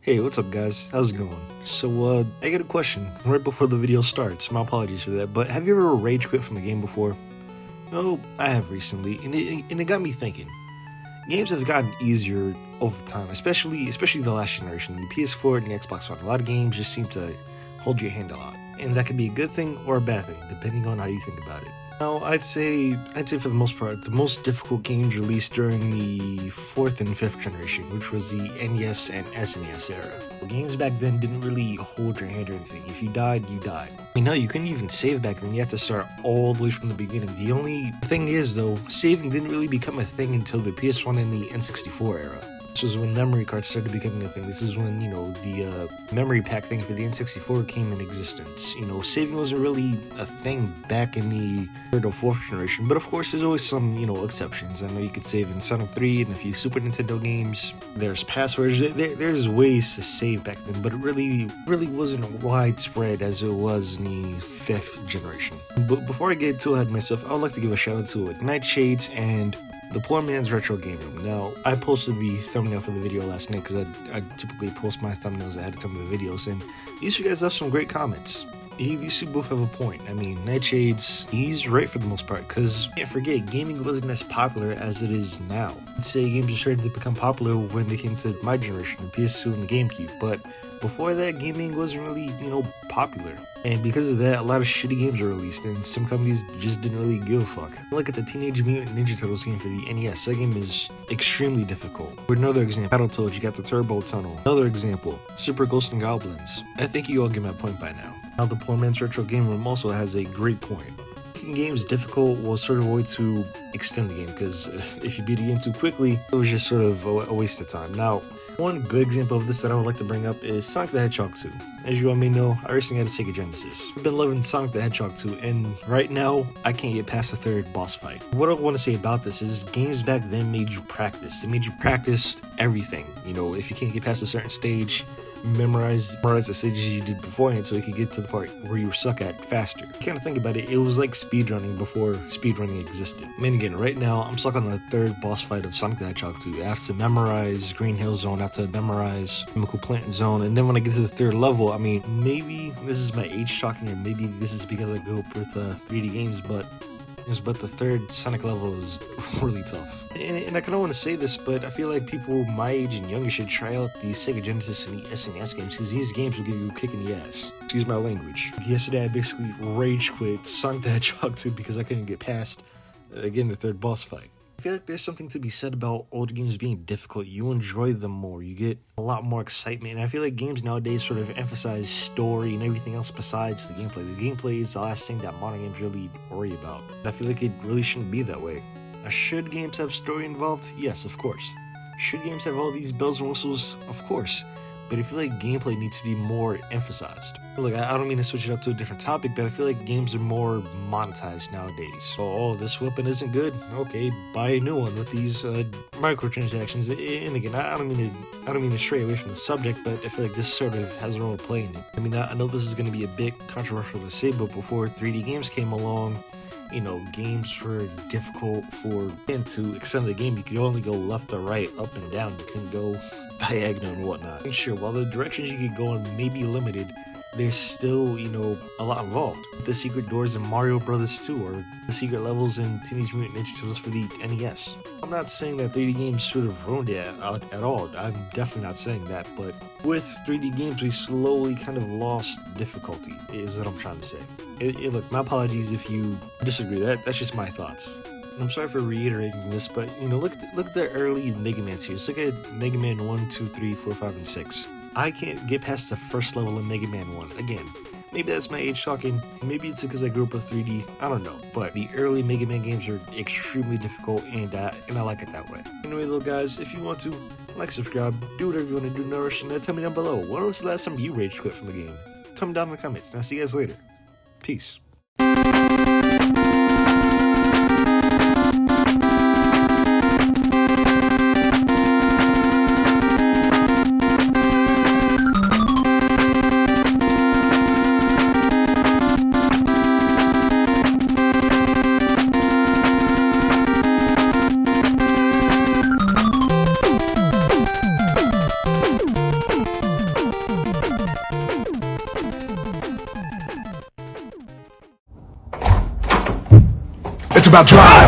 Hey, what's up guys? How's it going? So, I got a question right before the video starts. My apologies for that, but have you ever rage quit from a game before? No, I have recently, and it got me thinking. Games have gotten easier over time, especially the last generation, the PS4 and the Xbox One. A lot of games just seem to hold your hand a lot, and that can be a good thing or a bad thing, depending on how you think about it. Now, I'd say for the most part, the most difficult games released during the 4th and 5th generation, which was the NES and SNES era. Games back then didn't really hold your hand or anything. If you died, you died. I mean, no, you couldn't even save back then. You had to start all the way from the beginning. The only thing is, though, saving didn't really become a thing until the PS1 and the N64 era. This was when memory cards started becoming a thing. This is when, the memory pack thing for the N64 came in existence. Saving wasn't really a thing back in the 3rd or 4th generation, but of course there's always some, exceptions. I know you could save in Sonic 3 and a few Super Nintendo games. There's passwords. There's ways to save back then, but it really wasn't widespread as it was in the 5th generation. But before I get too ahead of myself, I would like to give a shout out to Nightshades and The Poor Man's Retro Game Room. Now, I posted the thumbnail for the video last night because I typically post my thumbnails ahead of time of the videos, and these you guys have some great comments. These two both have a point. I mean, Nightshades, he's right for the most part, because can't forget, gaming wasn't as popular as it is now. I'd say games started to become popular when they came to my generation, the PS2 and the GameCube, but before that, gaming wasn't really, popular. And because of that, a lot of shitty games were released, and some companies just didn't really give a fuck. Look at the Teenage Mutant Ninja Turtles game for the NES. That game is extremely difficult. For another example, Battletoads, you got the Turbo Tunnel. Another example, Super Ghosts and Goblins. I think you all get my point by now. Now, the Poor Man's Retro Game Room also has a great point. Making games difficult was sort of a way to extend the game, because if you beat a game too quickly, it was just sort of a waste of time. Now, one good example of this that I would like to bring up is Sonic the Hedgehog 2. As you all may know, I recently had a Sega Genesis. I've been loving Sonic the Hedgehog 2, and right now, I can't get past the 3rd boss fight. What I want to say about this is, games back then made you practice. They made you practice everything. If you can't get past a certain stage, memorize the stages you did beforehand so you could get to the part where you suck at faster. Kind of think about it, it was like speedrunning before speedrunning existed. I mean, again, right now I'm stuck on the 3rd boss fight of Sonic the Hedgehog 2. I have to memorize Green Hill Zone, I have to memorize Chemical Plant Zone, and then when I get to the 3rd level, I mean, maybe this is my age talking, or maybe this is because I grew up with 3D games, but the 3rd Sonic level is really tough. And I kind of want to say this, but I feel like people my age and younger should try out the Sega Genesis and the SNES games, because these games will give you a kick in the ass. Excuse my language. Yesterday I basically rage quit Sonic the Hedgehog 2 because I couldn't get past, again, the 3rd boss fight. I feel like there's something to be said about old games being difficult. You enjoy them more, you get a lot more excitement, and I feel like games nowadays sort of emphasize story and everything else besides the gameplay. The gameplay is the last thing that modern games really worry about, and I feel like it really shouldn't be that way. Now, should games have story involved? Yes, of course. Should games have all these bells and whistles? Of course. But I feel like gameplay needs to be more emphasized. Look, I don't mean to switch it up to a different topic, but I feel like games are more monetized nowadays. Oh, this weapon isn't good? Okay, buy a new one with these microtransactions. And again, I don't mean to stray away from the subject, but I feel like this sort of has a role to play in it. I mean, I know this is going to be a bit controversial to say, but before 3D games came along, games were difficult and to extend the game, you could only go left or right, up and down. You couldn't go diagonal and whatnot. And sure, while the directions you could go in may be limited, there's still, a lot involved. The secret doors in Mario Brothers 2, or the secret levels in Teenage Mutant Ninja Turtles for the NES. I'm not saying that 3D games sort of ruined it at all. I'm definitely not saying that, but with 3D games, we slowly kind of lost difficulty, is what I'm trying to say. Look, my apologies if you disagree. That's just my thoughts. I'm sorry for reiterating this, but look at the early Mega Man series. Look at Mega Man 1, 2, 3, 4, 5, and 6. I can't get past the first level in Mega Man 1. Again, maybe that's my age talking, maybe it's because I grew up with 3D, I don't know. But the early Mega Man games are extremely difficult, and I like it that way. Anyway, though, guys, if you want to, like, subscribe, do whatever you want to do, nourish, and tell me down below, when was the last time you rage quit from the game? Tell me down in the comments, and I'll see you guys later. Peace. It's about drive.